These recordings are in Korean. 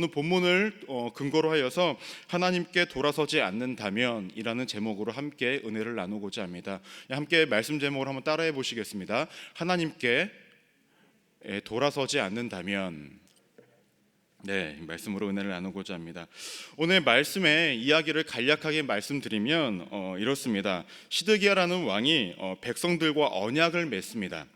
오늘 본문을 근거로 하여서 하나님께 돌아서지 않는다면 이라는 제목으로 함께 은혜를 나누고자 합니다. 함께 말씀 제목을 한번 따라해 보시겠습니다. 하나님께 돌아서지 않는다면. 네, 말씀으로 은혜를 나누고자 합니다. 오늘 말씀의 이야기를 간략하게 말씀드리면 이렇습니다. 시드기야라는 왕이 백성들과 언약을 맺습니다.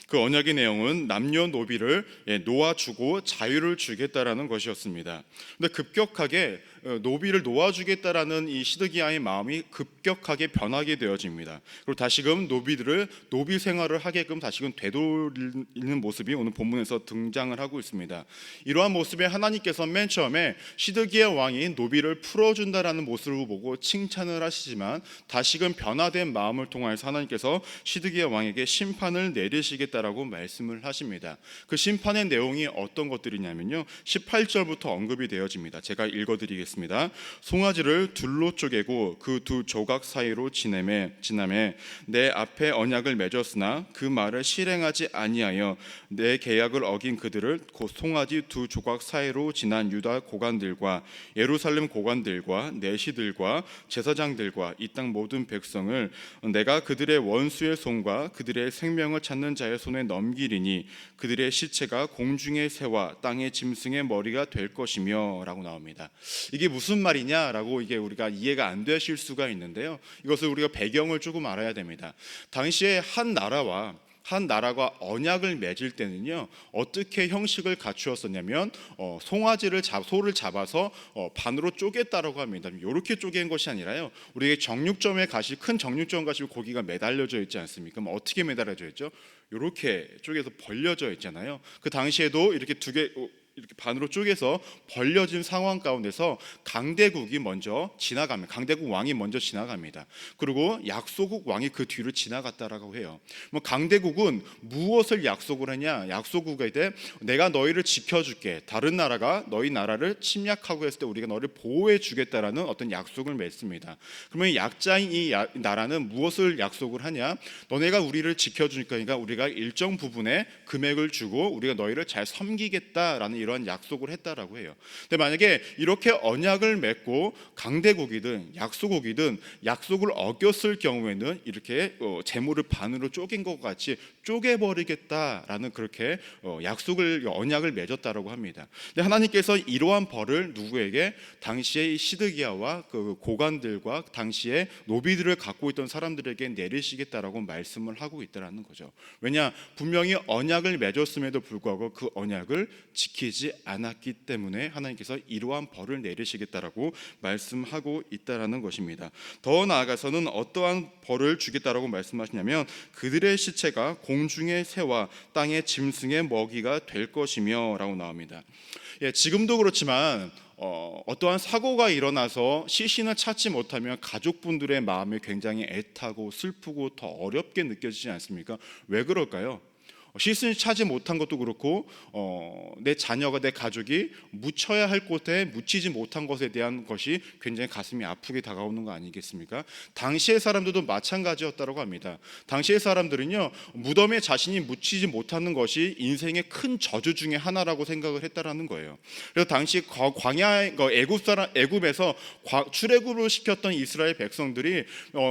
그 언약의 내용은 남녀노비를 놓아주고 자유를 주겠다라는 것이었습니다. 근데 급격하게 노비를 놓아주겠다라는 이 시드기야의 마음이 급격하게 변하게 되어집니다. 그리고 다시금 노비들을 노비 생활을 하게끔 다시금 되돌리는 모습이 오늘 본문에서 등장을 하고 있습니다. 이러한 모습에 하나님께서 맨 처음에 시드기야 왕이 노비를 풀어준다라는 모습을 보고 칭찬을 하시지만 다시금 변화된 마음을 통하여서 하나님께서 시드기야 왕에게 심판을 내리시겠다라고 말씀을 하십니다. 그 심판의 내용이 어떤 것들이냐면요, 18절부터 언급이 되어집니다. 제가 읽어드리겠습니다. 송아지를 둘로 쪼개고 그 두 조각 사이로 지나매 내 앞에 언약을 맺었으나 그 말을 실행하지 아니하여 내 계약을 어긴 그들을 곧 송아지 두 조각 사이로 지난 유다 고관들과 예루살렘 고관들과 내시들과 제사장들과 이 땅 모든 백성을 내가 그들의 원수의 손과 그들의 생명을 찾는 자의 손에 넘기리니 그들의 시체가 공중의 새와 땅의 짐승의 머리가 될 것이며 라고 나옵니다. 이게 무슨 말이냐라고 이게 우리가 이해가 안 되실 수가 있는데요, 이것을 우리가 배경을 조금 알아야 됩니다. 당시에 한 나라가 언약을 맺을 때는요, 어떻게 형식을 갖추었었냐면 소를 잡아서 반으로 쪼갰다라고 합니다. 이렇게 쪼갠 것이 아니라요, 우리의 큰 정육점 가시면 고기가 매달려져 있지 않습니까? 그럼 어떻게 매달려져 있죠? 이렇게 쪼개서 벌려져 있잖아요. 그 당시에도 이렇게 이렇게 반으로 쪼개서 벌려진 상황 가운데서 강대국 왕이 먼저 지나갑니다. 그리고 약소국 왕이 그 뒤를 지나갔다라고 해요. 강대국은 무엇을 약속을 하냐? 약소국에 대해 내가 너희를 지켜줄게. 다른 나라가 너희 나라를 침략하고 했을 때 우리가 너를 보호해 주겠다라는 어떤 약속을 맺습니다. 그러면 약자인 이 나라는 무엇을 약속을 하냐? 너네가 우리를 지켜주니까 우리가 일정 부분의 금액을 주고 우리가 너희를 잘 섬기겠다라는 이러한 약속을 했다라고 해요. 근데 만약에 이렇게 언약을 맺고 강대국이든 약소국이든 약속을 어겼을 경우에는 이렇게 재물을 반으로 쪼갠 것 같이 쪼개버리겠다라는 그렇게 언약을 맺었다라고 합니다. 근데 하나님께서 이러한 벌을 누구에게? 당시에 시드기야와 그 고관들과 당시에 노비들을 갖고 있던 사람들에게 내리시겠다라고 말씀을 하고 있다라는 거죠. 왜냐? 분명히 언약을 맺었음에도 불구하고 그 언약을 지키지 않았기 때문에 하나님께서 이러한 벌을 내리시겠다라고 말씀하고 있다라는 것입니다. 더 나아가서는 어떠한 벌을 주겠다라고 말씀하시냐면 그들의 시체가 공중의 새와 땅의 짐승의 먹이가 될 것이며 라고 나옵니다. 지금도 그렇지만 어떠한 사고가 일어나서 시신을 찾지 못하면 가족분들의 마음이 굉장히 애타고 슬프고 더 어렵게 느껴지지 않습니까? 왜 그럴까요? 시신을 찾지 못한 것도 그렇고 내 자녀가, 내 가족이 묻혀야 할 곳에 묻히지 못한 것에 대한 것이 굉장히 가슴이 아프게 다가오는 거 아니겠습니까? 당시의 사람들도 마찬가지였다고 합니다. 당시의 사람들은요, 무덤에 자신이 묻히지 못하는 것이 인생의 큰 저주 중에 하나라고 생각을 했다라는 거예요. 그래서 당시 애굽에서 출애굽을 시켰던 이스라엘 백성들이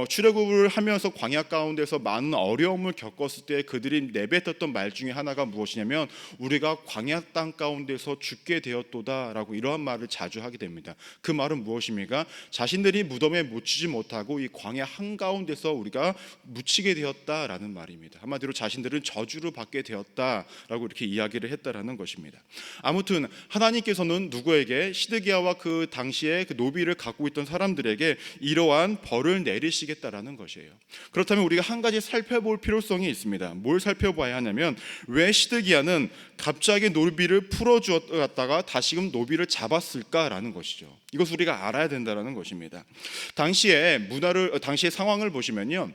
출애굽을 하면서 광야 가운데서 많은 어려움을 겪었을 때 그들이 내뱉었던 말 중에 하나가 무엇이냐면 우리가 광야 땅 가운데서 죽게 되었도다라고 이러한 말을 자주 하게 됩니다. 그 말은 무엇입니까? 자신들이 무덤에 묻히지 못하고 이 광야 한가운데서 우리가 묻히게 되었다라는 말입니다. 한마디로 자신들은 저주를 받게 되었다라고 이렇게 이야기를 했다라는 것입니다. 아무튼 하나님께서는 누구에게? 시드기야와 그 당시에 그 노비를 갖고 있던 사람들에게 이러한 벌을 내리시겠다라는 것이에요. 그렇다면 우리가 한 가지 살펴볼 필요성이 있습니다. 뭘 살펴봐야 하냐면 왜 시드기야는 갑자기 노비를 풀어주었다가 다시금 노비를 잡았을까라는 것이죠. 이것을 우리가 알아야 된다는 것입니다. 당시의 상황을 보시면요,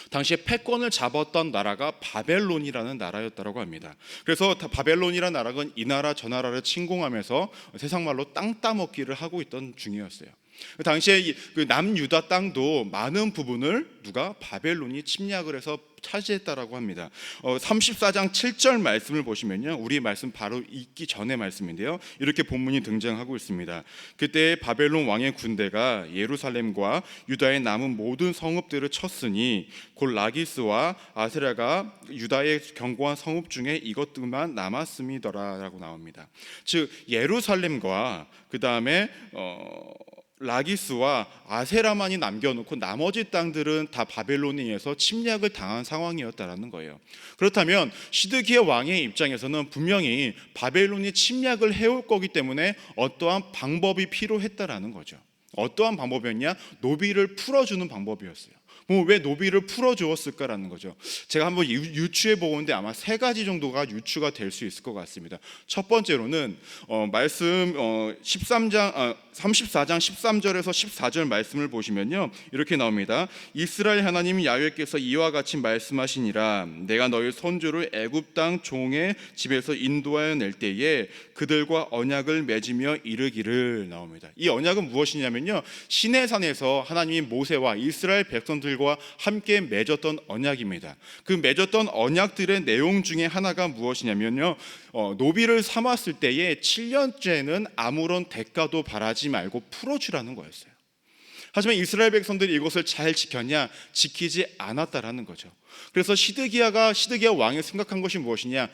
당시에 패권을 잡았던 나라가 바벨론이라는 나라였다고 합니다. 그래서 바벨론이라는 나라는 이 나라 저 나라를 침공하면서 세상 말로 땅 따먹기를 하고 있던 중이었어요. 그 당시에 그 남유다 땅도 많은 부분을 누가 바벨론이 침략을 해서 차지했다라고 합니다. 34장 7절 말씀을 보시면요, 우리 말씀 바로 읽기 전의 말씀인데요, 이렇게 본문이 등장하고 있습니다. 그때 바벨론 왕의 군대가 예루살렘과 유다의 남은 모든 성읍들을 쳤으니 곧 라기스와 아세라가 유다의 견고한 성읍 중에 이것들만 남았음이더라라고 나옵니다. 즉 예루살렘과 그 다음에 라기스와 아세라만이 남겨놓고 나머지 땅들은 다 바벨론에 의해서 침략을 당한 상황이었다라는 거예요. 그렇다면 시드기야 왕의 입장에서는 분명히 바벨론이 침략을 해올 거기 때문에 어떠한 방법이 필요했다라는 거죠. 어떠한 방법이었냐? 노비를 풀어주는 방법이었어요. 왜 노비를 풀어주었을까라는 거죠. 제가 한번 유추해 보는데 아마 세 가지 정도가 유추가 될 수 있을 것 같습니다. 첫 번째로는 말씀 34장 13절에서 14절 말씀을 보시면요, 이렇게 나옵니다. 이스라엘 하나님 야훼께서 이와 같이 말씀하시니라. 내가 너희 손주를 애굽 땅 종의 집에서 인도하여 낼 때에 그들과 언약을 맺으며 이르기를, 나옵니다. 이 언약은 무엇이냐면요, 시내산에서 하나님이 모세와 이스라엘 백성들과 함께 맺었던 언약입니다. 그 맺었던 언약들의 내용 중에 하나가 무엇이냐면요, 노비를 삼았을 때에 7년째는 아무런 대가도 바라지 말고 풀어주라는 거였어요. 하지만 이스라엘 백성들이 이것을 잘 지켰냐? 지키지 않았다라는 거죠. 그래서 시드기야 왕이 생각한 것이 무엇이냐?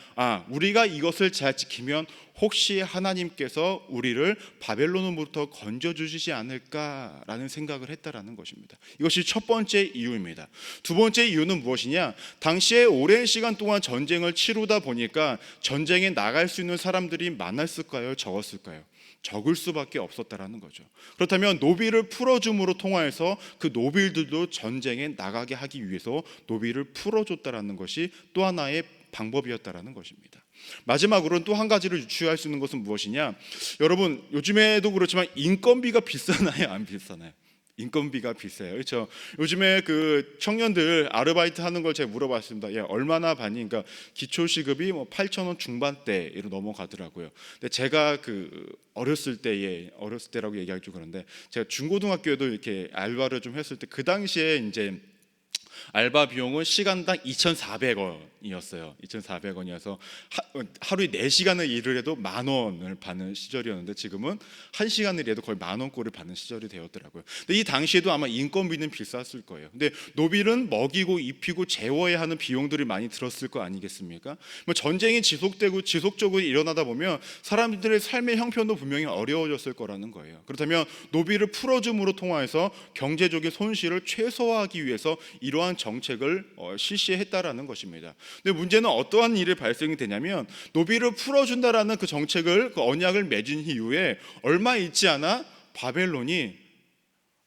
우리가 이것을 잘 지키면 혹시 하나님께서 우리를 바벨론으로부터 건져주시지 않을까라는 생각을 했다라는 것입니다. 이것이 첫 번째 이유입니다. 두 번째 이유는 무엇이냐? 당시에 오랜 시간 동안 전쟁을 치르다 보니까 전쟁에 나갈 수 있는 사람들이 많았을까요? 적었을까요? 적을 수밖에 없었다라는 거죠. 그렇다면 노비를 풀어줌으로 통하여서 그 노비들도 전쟁에 나가게 하기 위해서 노비를 풀어줬다라는 것이 또 하나의 방법이었다라는 것입니다. 마지막으로는 또 한 가지를 유추할 수 있는 것은 무엇이냐? 여러분, 요즘에도 그렇지만 인건비가 비싸나요? 안 비싸나요? 인건비가 비싸요. 그렇죠? 요즘에 그 청년들 아르바이트 하는 걸 제가 물어봤습니다. 얼마나 받니? 그러니까 기초시급이 8,000원 중반대로 넘어가더라고요. 근데 제가 어렸을 때라고 얘기하기 좀 그런데, 제가 중고등학교에도 이렇게 알바를 좀 했을 때 그 당시에 이제 알바 비용은 시간당 2,400원이었어요. 2,400원이어서 하루에 4시간을 일을 해도 10,000원을 받는 시절이었는데, 지금은 1시간을 일해도 거의 10,000원꼴을 받는 시절이 되었더라고요. 근데 이 당시에도 아마 인건비는 비쌌을 거예요. 근데 노비는 먹이고 입히고 재워야 하는 비용들이 많이 들었을 거 아니겠습니까? 전쟁이 지속적으로 일어나다 보면 사람들의 삶의 형편도 분명히 어려워졌을 거라는 거예요. 그렇다면 노비를 풀어줌으로 통해서 경제적인 손실을 최소화하기 위해서 이러한 정책을 실시했다라는 것입니다. 근데 문제는 어떠한 일이 발생이 되냐면, 노비를 풀어준다라는 그 정책을, 그 언약을 맺은 이후에 얼마 있지 않아 바벨론이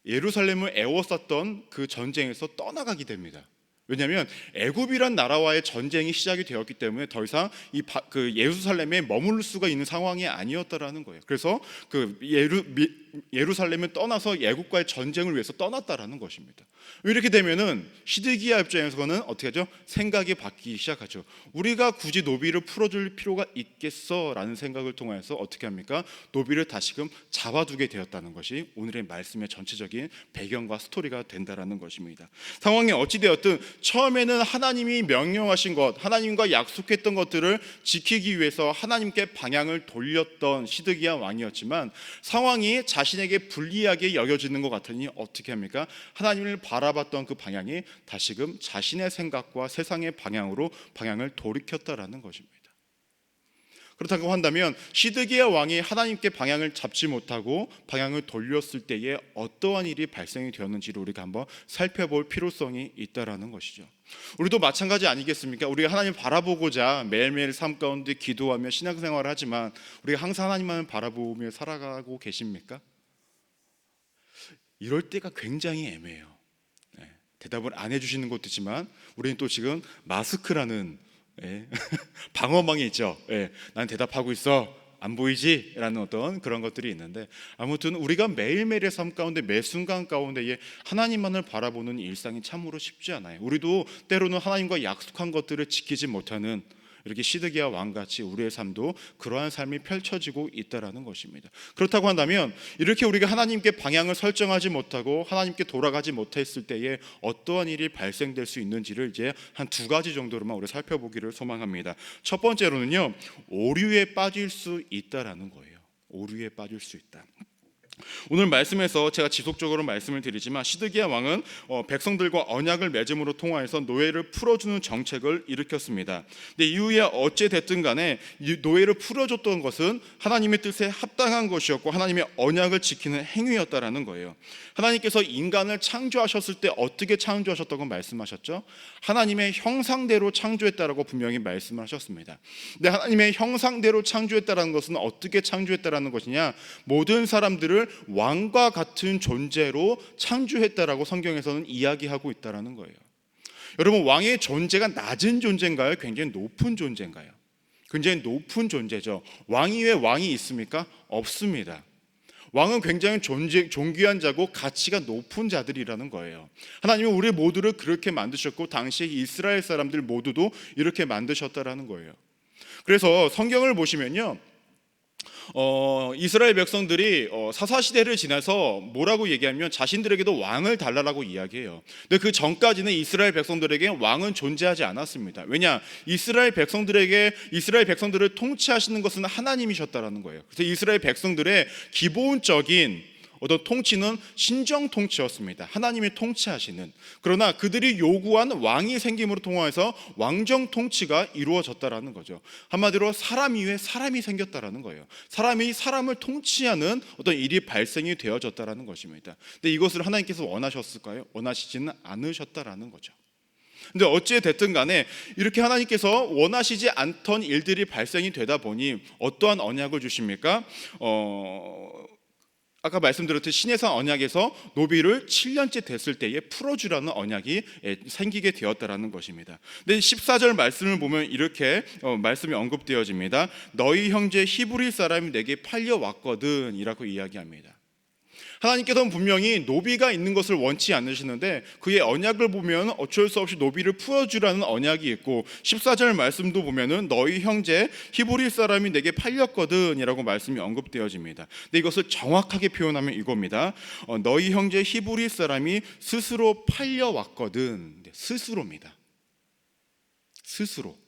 예루살렘을 에워쌌던 그 전쟁에서 떠나가게 됩니다. 왜냐하면 애굽이란 나라와의 전쟁이 시작이 되었기 때문에 더 이상 그 예루살렘에 머물 수가 있는 상황이 아니었다라는 거예요. 그래서 그 예루살렘을 떠나서 애굽과의 전쟁을 위해서 떠났다라는 것입니다. 이렇게 되면은 시드기야 입장에서는 어떻게 하죠? 생각이 바뀌기 시작하죠. 우리가 굳이 노비를 풀어줄 필요가 있겠어라는 생각을 통해서 어떻게 합니까? 노비를 다시금 잡아두게 되었다는 것이 오늘의 말씀의 전체적인 배경과 스토리가 된다라는 것입니다. 상황이 어찌 되었든 처음에는 하나님이 명령하신 것, 하나님과 약속했던 것들을 지키기 위해서 하나님께 방향을 돌렸던 시드기야 왕이었지만, 상황이 자신에게 불리하게 여겨지는 것 같으니 어떻게 합니까? 하나님을 바라봤던 그 방향이 다시금 자신의 생각과 세상의 방향으로 방향을 돌이켰다라는 것입니다. 그렇다고 한다면 시드기야 왕이 하나님께 방향을 잡지 못하고 방향을 돌렸을 때에 어떠한 일이 발생이 되었는지를 우리가 한번 살펴볼 필요성이 있다라는 것이죠. 우리도 마찬가지 아니겠습니까? 우리가 하나님 바라보고자 매일매일 삶 가운데 기도하며 신앙생활을 하지만 우리가 항상 하나님만 바라보며 살아가고 계십니까? 이럴 때가 굉장히 애매해요. 대답을 안 해주시는 것도 있지만 우리는 또 지금 마스크라는 방어망이 있죠. 난 대답하고 있어, 안 보이지? 라는 어떤 그런 것들이 있는데, 아무튼 우리가 매일매일의 삶 가운데 매 순간 가운데에 하나님만을 바라보는 일상이 참으로 쉽지 않아요. 우리도 때로는 하나님과 약속한 것들을 지키지 못하는, 이렇게 시드기야 왕같이 우리의 삶도 그러한 삶이 펼쳐지고 있다라는 것입니다. 그렇다고 한다면 이렇게 우리가 하나님께 방향을 설정하지 못하고 하나님께 돌아가지 못했을 때에 어떠한 일이 발생될 수 있는지를 이제 한 두 가지 정도로만 우리 살펴보기를 소망합니다. 첫 번째로는요, 오류에 빠질 수 있다라는 거예요. 오류에 빠질 수 있다. 오늘 말씀에서 제가 지속적으로 말씀을 드리지만 시드기야 왕은 백성들과 언약을 맺음으로 통하여서 노예를 풀어주는 정책을 일으켰습니다. 근데 이후에 어찌 됐든 간에 이 노예를 풀어줬던 것은 하나님의 뜻에 합당한 것이었고 하나님의 언약을 지키는 행위였다라는 거예요. 하나님께서 인간을 창조하셨을 때 어떻게 창조하셨다고 말씀하셨죠? 하나님의 형상대로 창조했다라고 분명히 말씀을 하셨습니다. 근데 하나님의 형상대로 창조했다라는 것은 어떻게 창조했다라는 것이냐? 모든 사람들을 왕과 같은 존재로 창조했다라고 성경에서는 이야기하고 있다라는 거예요. 여러분, 왕의 존재가 낮은 존재인가요? 굉장히 높은 존재인가요? 굉장히 높은 존재죠. 왕 위에 왕이 있습니까? 없습니다. 왕은 굉장히 존귀한 자고 가치가 높은 자들이라는 거예요. 하나님은 우리 모두를 그렇게 만드셨고 당시에 이스라엘 사람들 모두도 이렇게 만드셨다라는 거예요. 그래서 성경을 보시면요, 이스라엘 백성들이 사사시대를 지나서 뭐라고 얘기하면 자신들에게도 왕을 달라라고 이야기해요. 근데 그 전까지는 이스라엘 백성들에게 왕은 존재하지 않았습니다. 왜냐? 이스라엘 백성들을 통치하시는 것은 하나님이셨다라는 거예요. 그래서 이스라엘 백성들의 기본적인 어떤 통치는 신정 통치였습니다. 하나님이 통치하시는. 그러나 그들이 요구한 왕이 생김으로 통해서 왕정 통치가 이루어졌다라는 거죠. 한마디로 사람 위에 사람이 생겼다라는 거예요. 사람이 사람을 통치하는 어떤 일이 발생이 되어졌다라는 것입니다. 근데 이것을 하나님께서 원하셨을까요? 원하시지는 않으셨다라는 거죠. 근데 어찌 됐든 간에 이렇게 하나님께서 원하시지 않던 일들이 발생이 되다 보니 어떠한 언약을 주십니까? 아까 말씀드렸듯이 신해산 언약에서 노비를 7년째 됐을 때에 풀어주라는 언약이 생기게 되었다라는 것입니다. 근데 14절 말씀을 보면 이렇게 말씀이 언급되어집니다. 너희 형제 히브리 사람이 내게 팔려왔거든 이라고 이야기합니다. 하나님께서는 분명히 노비가 있는 것을 원치 않으시는데 그의 언약을 보면 어쩔 수 없이 노비를 풀어주라는 언약이 있고 14절 말씀도 보면은 너희 형제 히브리 사람이 내게 팔렸거든 이라고 말씀이 언급되어집니다. 근데 이것을 정확하게 표현하면 이겁니다. 너희 형제 히브리 사람이 스스로 팔려왔거든. 스스로입니다. 스스로.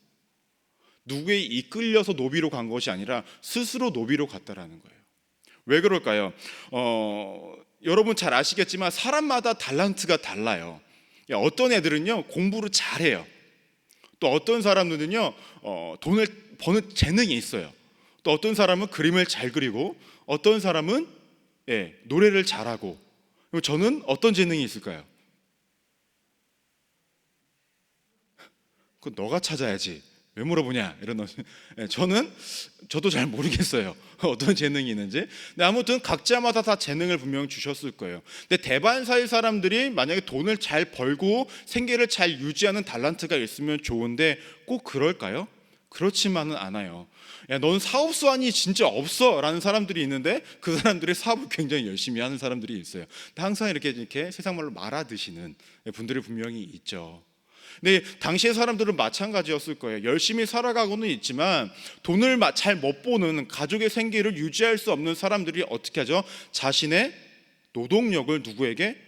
누구에 이끌려서 노비로 간 것이 아니라 스스로 노비로 갔다라는 거예요. 왜 그럴까요? 여러분 잘 아시겠지만 사람마다 달란트가 달라요. 어떤 애들은요 공부를 잘해요. 또 어떤 사람들은요 돈을 버는 재능이 있어요. 또 어떤 사람은 그림을 잘 그리고 어떤 사람은 노래를 잘하고. 저는 어떤 재능이 있을까요? 그건 너가 찾아야지. 왜 물어보냐? 저도 잘 모르겠어요. 어떤 재능이 있는지. 근데 아무튼 각자마다 다 재능을 분명 주셨을 거예요. 근데 대반사의 사람들이 만약에 돈을 잘 벌고 생계를 잘 유지하는 달란트가 있으면 좋은데 꼭 그럴까요? 그렇지만은 않아요. 야, 넌 사업 수완이 진짜 없어 라는 사람들이 있는데 그 사람들이 사업을 굉장히 열심히 하는 사람들이 있어요. 항상 이렇게 세상 말로 말아드시는 분들이 분명히 있죠. 근데 당시의 사람들은 마찬가지였을 거예요. 열심히 살아가고는 있지만 돈을 잘 못 버는 가족의 생계를 유지할 수 없는 사람들이 어떻게 하죠? 자신의 노동력을 누구에게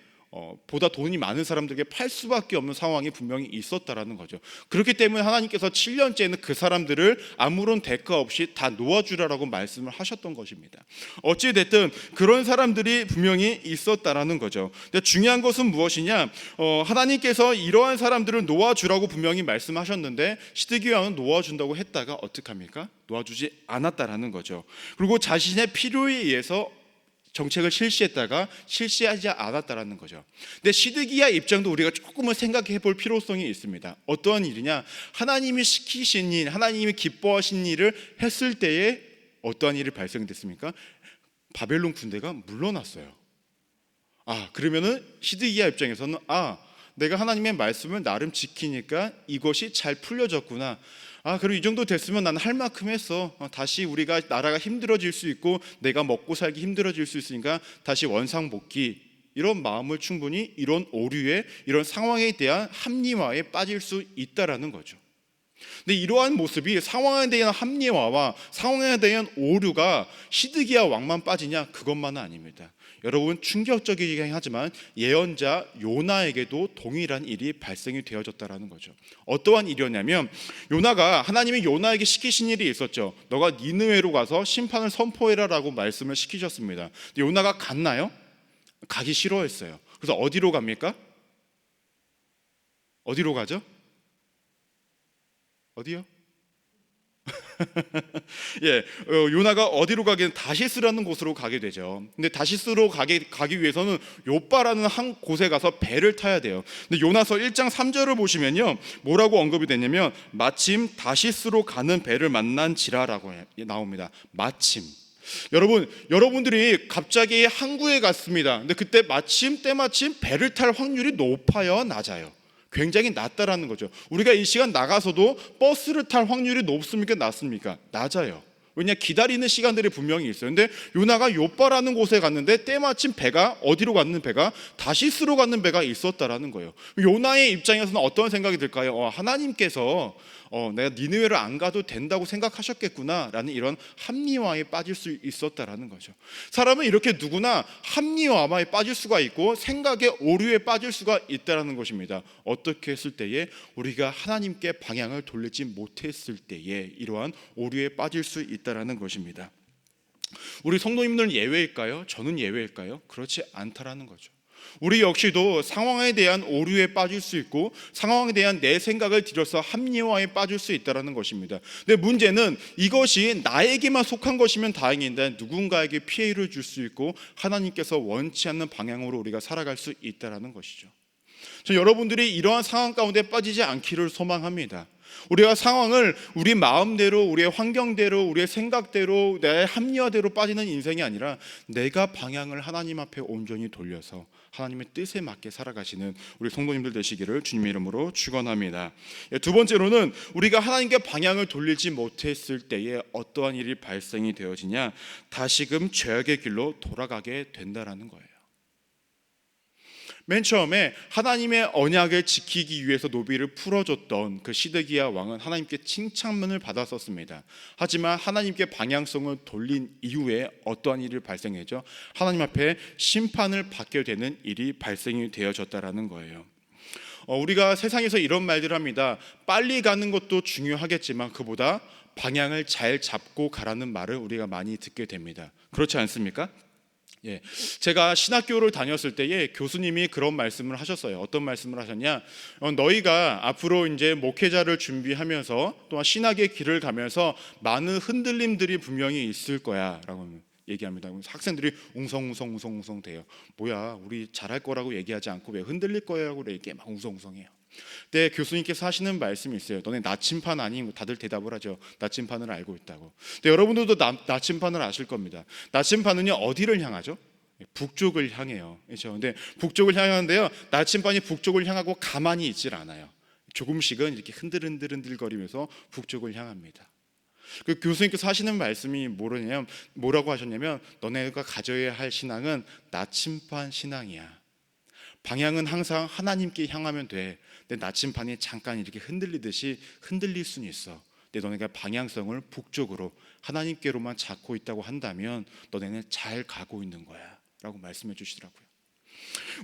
보다 돈이 많은 사람들에게 팔 수밖에 없는 상황이 분명히 있었다라는 거죠. 그렇기 때문에 하나님께서 7년째는 그 사람들을 아무런 대가 없이 다 놓아주라라고 말씀을 하셨던 것입니다. 어찌 됐든 그런 사람들이 분명히 있었다라는 거죠. 근데 중요한 것은 무엇이냐? 하나님께서 이러한 사람들을 놓아주라고 분명히 말씀하셨는데 시드기야 왕은 놓아준다고 했다가 어떡합니까? 놓아주지 않았다라는 거죠. 그리고 자신의 필요에 의해서 정책을 실시했다가 실시하지 않았다라는 거죠. 근데 시드기야 입장도 우리가 조금은 생각해 볼 필요성이 있습니다. 어떠한 일이냐? 하나님이 시키신 일, 하나님이 기뻐하신 일을 했을 때에 어떠한 일이 발생됐습니까? 바벨론 군대가 물러났어요. 그러면은 시드기야 입장에서는 내가 하나님의 말씀을 나름 지키니까 이것이 잘 풀려졌구나. 그리고 이 정도 됐으면 나는 할 만큼 했어. 다시 우리가 나라가 힘들어질 수 있고 내가 먹고 살기 힘들어질 수 있으니까 다시 원상복귀. 이런 마음을 충분히 이런 오류에 이런 상황에 대한 합리화에 빠질 수 있다라는 거죠. 근데 이러한 모습이 상황에 대한 합리화와 상황에 대한 오류가 시드기야 왕만 빠지냐, 그것만은 아닙니다. 여러분, 충격적이긴 하지만 예언자 요나에게도 동일한 일이 발생이 되어졌다라는 거죠. 어떠한 일이었냐면, 요나가 하나님이 요나에게 시키신 일이 있었죠. 너가 니느웨로 가서 심판을 선포해라라고 말씀을 시키셨습니다. 근데 요나가 갔나요? 가기 싫어했어요. 그래서 어디로 갑니까? 어디로 가죠? 어디요? 예, 요나가 어디로 가기는 다시스라는 곳으로 가게 되죠. 근데 다시스로 가기 위해서는 요빠라는 한 곳에 가서 배를 타야 돼요. 근데 요나서 1장 3절을 보시면요, 뭐라고 언급이 되냐면 마침 다시스로 가는 배를 만난지라라고 나옵니다. 마침. 여러분들이 갑자기 항구에 갔습니다. 근데 그때 때마침 배를 탈 확률이 높아요, 낮아요? 굉장히 낮다라는 거죠. 우리가 이 시간 나가서도 버스를 탈 확률이 높습니까, 낮습니까? 낮아요. 왜냐, 기다리는 시간들이 분명히 있어요. 근데 요나가 요빠라는 곳에 갔는데 때마침 배가 어디로 가는 배가 다시스로 가는 배가 있었다라는 거예요. 요나의 입장에서는 어떤 생각이 들까요? 하나님께서 내가 니느웨를 안 가도 된다고 생각하셨겠구나라는 이런 합리화에 빠질 수 있었다라는 거죠. 사람은 이렇게 누구나 합리화에 빠질 수가 있고 생각의 오류에 빠질 수가 있다라는 것입니다. 어떻게 했을 때에 우리가 하나님께 방향을 돌리지 못했을 때에 이러한 오류에 빠질 수 있다라는 것입니다. 우리 성도님들은 예외일까요? 저는 예외일까요? 그렇지 않다라는 거죠. 우리 역시도 상황에 대한 오류에 빠질 수 있고 상황에 대한 내 생각을 들여서 합리화에 빠질 수 있다는 것입니다. 근데 문제는 이것이 나에게만 속한 것이면 다행인데 누군가에게 피해를 줄 수 있고 하나님께서 원치 않는 방향으로 우리가 살아갈 수 있다는 것이죠. 저 여러분들이 이러한 상황 가운데 빠지지 않기를 소망합니다. 우리가 상황을 우리 마음대로, 우리의 환경대로, 우리의 생각대로, 내 합리화대로 빠지는 인생이 아니라 내가 방향을 하나님 앞에 온전히 돌려서 하나님의 뜻에 맞게 살아가시는 우리 성도님들 되시기를 주님의 이름으로 축원합니다. 두 번째로는 우리가 하나님께 방향을 돌리지 못했을 때에 어떠한 일이 발생이 되어지냐, 다시금 죄악의 길로 돌아가게 된다라는 거예요. 맨 처음에 하나님의 언약을 지키기 위해서 노비를 풀어줬던 그 시드기야 왕은 하나님께 칭찬문을 받았었습니다. 하지만 하나님께 방향성을 돌린 이후에 어떠한 일이 발생했죠? 하나님 앞에 심판을 받게 되는 일이 발생이 되어졌다라는 거예요. 우리가 세상에서 이런 말들을 합니다. 빨리 가는 것도 중요하겠지만 그보다 방향을 잘 잡고 가라는 말을 우리가 많이 듣게 됩니다. 그렇지 않습니까? 예, 제가 신학교를 다녔을 때에 교수님이 그런 말씀을 하셨어요. 어떤 말씀을 하셨냐? 너희가 앞으로 이제 목회자를 준비하면서 또한 신학의 길을 가면서 많은 흔들림들이 분명히 있을 거야라고 얘기합니다. 학생들이 웅성웅성 돼요. 뭐야, 우리 잘할 거라고 얘기하지 않고 왜 흔들릴 거야라고 얘기해 막 웅성웅성해요. 때 교수님께서 하시는 말씀이 있어요. 너네 나침판 아니고 다들 대답을 하죠. 나침판을 알고 있다고. 근데 여러분들도 나침판을 아실 겁니다. 나침판은요 어디를 향하죠? 북쪽을 향해요. 그렇죠? 근데 북쪽을 향하는데요, 나침판이 북쪽을 향하고 가만히 있질 않아요. 조금씩은 이렇게 흔들흔들거리면서 북쪽을 향합니다. 그 교수님께서 하시는 말씀이 뭐라고 하셨냐면, 너네가 가져야 할 신앙은 나침판 신앙이야. 방향은 항상 하나님께 향하면 돼. 내 나침판이 잠깐 이렇게 흔들리듯이 흔들릴 수는 있어. 근데 너네가 방향성을 북쪽으로 하나님께로만 잡고 있다고 한다면 너네는 잘 가고 있는 거야 라고 말씀해 주시더라고요.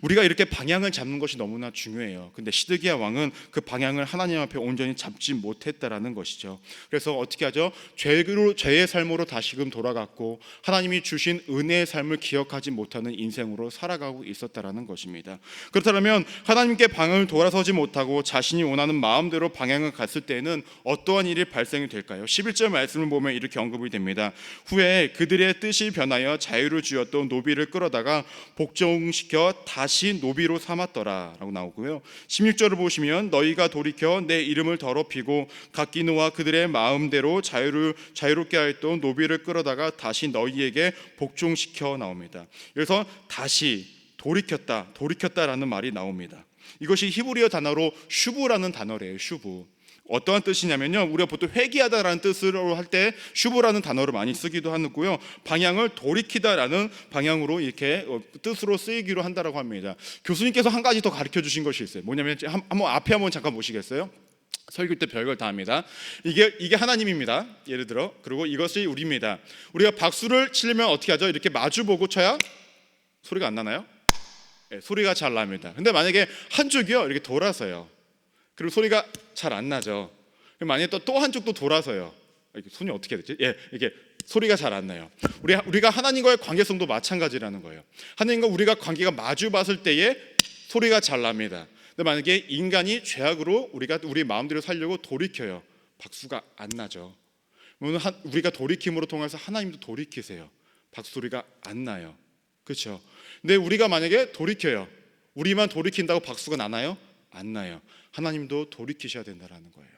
우리가 이렇게 방향을 잡는 것이 너무나 중요해요. 근데 시드기야 왕은 그 방향을 하나님 앞에 온전히 잡지 못했다라는 것이죠. 그래서 어떻게 하죠? 죄의 삶으로 다시금 돌아갔고 하나님이 주신 은혜의 삶을 기억하지 못하는 인생으로 살아가고 있었다라는 것입니다. 그렇다면 하나님께 방향을 돌아서지 못하고 자신이 원하는 마음대로 방향을 갔을 때는 어떠한 일이 발생이 될까요? 11절 말씀을 보면 이렇게 언급이 됩니다. 후에 그들의 뜻이 변하여 자유를 주었던 노비를 끌어다가 복종시켜 다시 노비로 삼았더라 라고 나오고요. 16절을 보시면 너희가 돌이켜 내 이름을 더럽히고 갓기노와 그들의 마음대로 자유롭게 하였던 노비를 끌어다가 다시 너희에게 복종시켜 나옵니다. 그래서 다시 돌이켰다라는 말이 나옵니다. 이것이 히브리어 단어로 슈브라는 단어래요. 슈브. 어떠한 뜻이냐면요, 우리가 보통 회개하다라는 뜻으로 할 때 슈브라는 단어를 많이 쓰기도 하고요, 방향을 돌이키다라는 방향으로 이렇게 뜻으로 쓰이기로 한다라고 합니다. 교수님께서 한 가지 더 가르쳐 주신 것이 있어요. 뭐냐면 한번 잠깐 보시겠어요? 설교 때 별걸 다 합니다. 이게 하나님입니다. 예를 들어. 그리고 이것이 우리입니다. 우리가 박수를 치려면 어떻게 하죠? 이렇게 마주보고 쳐야 소리가 안 나나요? 네, 소리가 잘 납니다. 근데 만약에 한쪽이요 이렇게 돌아서요. 그리고 소리가 잘 안 나죠. 만약에 또 한쪽도 돌아서요. 이렇게 손이 어떻게 해야 되지? 예, 이게 소리가 잘 안 나요. 우리가 하나님과의 관계성도 마찬가지라는 거예요. 하나님과 우리가 관계가 마주 봤을 때에 소리가 잘 납니다. 근데 만약에 인간이 죄악으로 우리 마음대로 살려고 돌이켜요. 박수가 안 나죠. 우리가 돌이킴으로 통해서 하나님도 돌이키세요. 박수 소리가 안 나요. 그렇죠? 근데 우리가 만약에 돌이켜요. 우리만 돌이킨다고 박수가 나나요? 안 나요. 하나님도 돌이키셔야 된다는 거예요.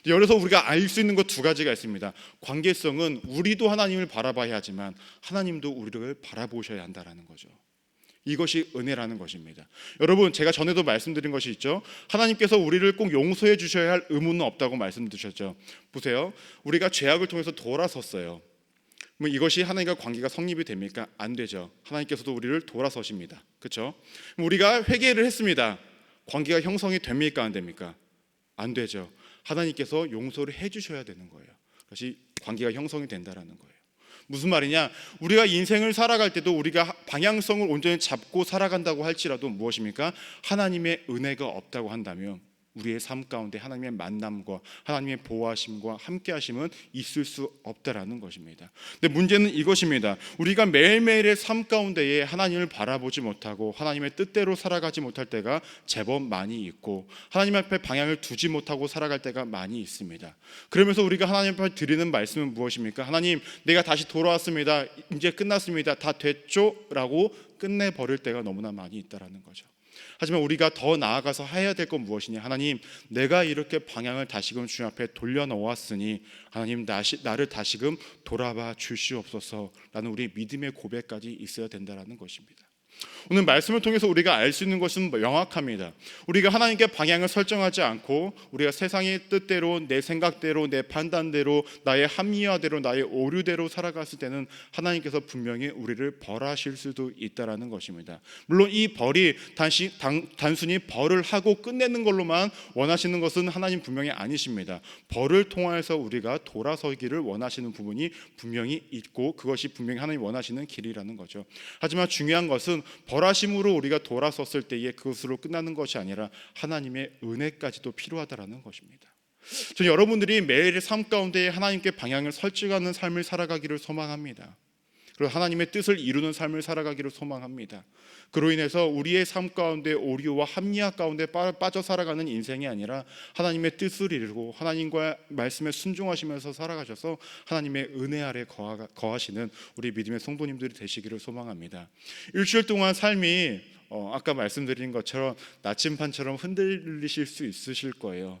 여기서 우리가 알 수 있는 것 두 가지가 있습니다. 관계성은 우리도 하나님을 바라봐야 하지만 하나님도 우리를 바라보셔야 한다는 거죠. 이것이 은혜라는 것입니다. 여러분, 제가 전에도 말씀드린 것이 있죠. 하나님께서 우리를 꼭 용서해 주셔야 할 의무는 없다고 말씀드렸죠. 보세요. 우리가 죄악을 통해서 돌아섰어요. 이것이 하나님과 관계가 성립이 됩니까? 안 되죠. 하나님께서도 우리를 돌아서십니다. 그렇죠? 우리가 회개를 했습니다. 관계가 형성이 됩니까? 안 됩니까? 안 되죠. 하나님께서 용서를 해주셔야 되는 거예요. 그것이 관계가 형성이 된다라는 거예요. 무슨 말이냐? 우리가 인생을 살아갈 때도 우리가 방향성을 온전히 잡고 살아간다고 할지라도 무엇입니까? 하나님의 은혜가 없다고 한다면 우리의 삶 가운데 하나님의 만남과 하나님의 보호하심과 함께하심은 있을 수 없다라는 것입니다. 근데 문제는 이것입니다. 우리가 매일매일의 삶 가운데에 하나님을 바라보지 못하고 하나님의 뜻대로 살아가지 못할 때가 제법 많이 있고 하나님 앞에 방향을 두지 못하고 살아갈 때가 많이 있습니다. 그러면서 우리가 하나님 앞에 드리는 말씀은 무엇입니까? 하나님, 내가 다시 돌아왔습니다. 이제 끝났습니다. 다 됐죠? 라고 끝내버릴 때가 너무나 많이 있다라는 거죠. 하지만 우리가 더 나아가서 해야 될 건 무엇이냐? 하나님, 내가 이렇게 방향을 다시금 주님 앞에 돌려놓았으니 하나님 나를 다시금 돌아봐 주시옵소서라는 우리 믿음의 고백까지 있어야 된다는 것입니다. 오늘 말씀을 통해서 우리가 알 수 있는 것은 명확합니다. 우리가 하나님께 방향을 설정하지 않고 우리가 세상의 뜻대로, 내 생각대로, 내 판단대로, 나의 합리화대로, 나의 오류대로 살아갔을 때는 하나님께서 분명히 우리를 벌하실 수도 있다라는 것입니다. 물론 이 벌이 단순히 벌을 하고 끝내는 걸로만 원하시는 것은 하나님 분명히 아니십니다. 벌을 통해서 우리가 돌아서기를 원하시는 부분이 분명히 있고 그것이 분명히 하나님 원하시는 길이라는 거죠. 하지만 중요한 것은 벌하심으로 우리가 돌아섰을 때에 그것으로 끝나는 것이 아니라 하나님의 은혜까지도 필요하다라는 것입니다. 저는 여러분들이 매일의 삶 가운데 하나님께 방향을 설정하는 삶을 살아가기를 소망합니다. 그리고 하나님의 뜻을 이루는 삶을 살아가기를 소망합니다. 그로 인해서 우리의 삶 가운데 오류와 합리화 가운데 빠져 살아가는 인생이 아니라 하나님의 뜻을 이루고 하나님과 말씀에 순종하시면서 살아가셔서 하나님의 은혜 아래 거하시는 우리 믿음의 성도님들이 되시기를 소망합니다. 일주일 동안 삶이 아까 말씀드린 것처럼 나침반처럼 흔들리실 수 있으실 거예요.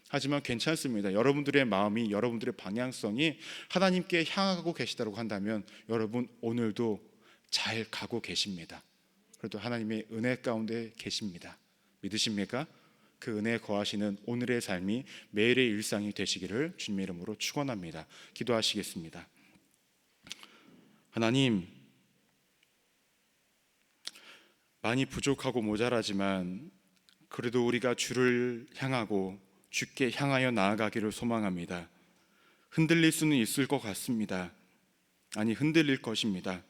하지만 괜찮습니다. 여러분들의 마음이, 여러분들의 방향성이 하나님께 향하고 계시다고 한다면 여러분 오늘도 잘 가고 계십니다. 그래도 하나님의 은혜 가운데 계십니다. 믿으십니까? 그 은혜에 거하시는 오늘의 삶이 매일의 일상이 되시기를 주님의 이름으로 축원합니다. 기도하시겠습니다. 하나님, 많이 부족하고 모자라지만 그래도 우리가 주를 향하고 주께 향하여 나아가기를 소망합니다. 흔들릴 수는 있을 것 같습니다. 아니, 흔들릴 것입니다.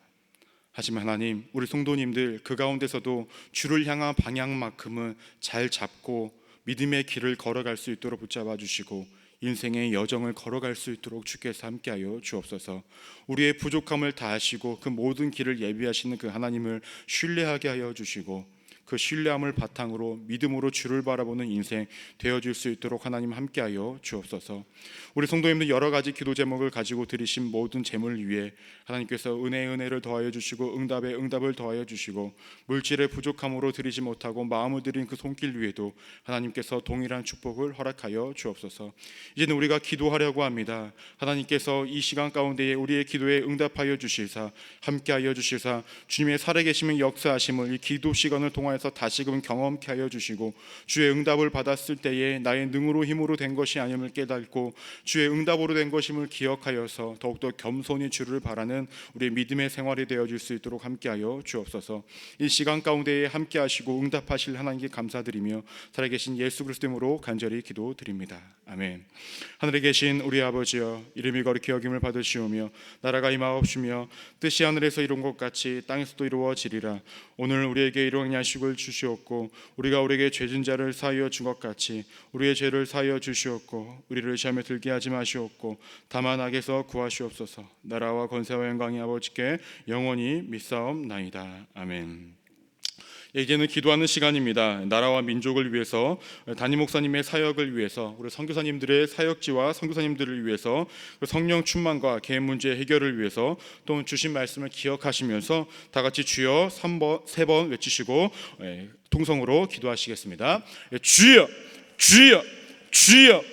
하지만 하나님, 우리 성도님들 그 가운데서도 주를 향한 방향만큼은 잘 잡고 믿음의 길을 걸어갈 수 있도록 붙잡아 주시고 인생의 여정을 걸어갈 수 있도록 주께서 함께하여 주옵소서. 우리의 부족함을 다하시고 그 모든 길을 예비하시는 그 하나님을 신뢰하게 하여 주시고 그 신뢰함을 바탕으로 믿음으로 주를 바라보는 인생 되어줄 수 있도록 하나님 함께하여 주옵소서. 우리 성도님들 여러 가지 기도 제목을 가지고 드리신 모든 제물을 위해 하나님께서 은혜를 더하여 주시고 응답을 더하여 주시고 물질의 부족함으로 드리지 못하고 마음을 드린 그 손길 위에도 하나님께서 동일한 축복을 허락하여 주옵소서. 이제는 우리가 기도하려고 합니다. 하나님께서 이 시간 가운데에 우리의 기도에 응답하여 주실사 함께하여 주실사 주님의 살아계심의 역사하심을 이 기도 시간을 통하여 통하여서 다시금 경험케 하여 주시고, 주의 응답을 받았을 때에 나의 능으로 힘으로 된 것이 아님을 깨닫고 주의 응답으로 된 것임을 기억하여서 더욱더 겸손히 주를 바라는 우리의 믿음의 생활이 되어질 수 있도록 함께하여 주옵소서. 이 시간 가운데에 함께하시고 응답하실 하나님께 감사드리며 살아계신 예수 그리스도 이름으로 간절히 기도드립니다. 아멘. 하늘에 계신 우리 아버지여, 이름이 거룩히 여김을 받으시오며 나라가 임하옵시며 뜻이 하늘에서 이룬 것 같이 땅에서도 이루어지리라. 오늘 우리에게 일용할 양식을 주시옵고 우리가 우리에게 죄진 자를 사하여 준 것 같이 우리의 죄를 사하여 주시옵고 우리를 시험에 들게 하지 마시옵고 다만 악에서 구하시옵소서. 나라와 권세와 영광이 아버지께 영원히 믿사옵나이다. 아멘. 이제는 기도하는 시간입니다. 나라와 민족을 위해서, 담임 목사님의 사역을 위해서, 우리 선교사님들의 사역지와 선교사님들을 위해서, 성령 충만과 개인 문제 해결을 위해서 또 주신 말씀을 기억하시면서 다 같이 주여 3번 외치시고 통성으로 기도하시겠습니다. 주여, 주여, 주여.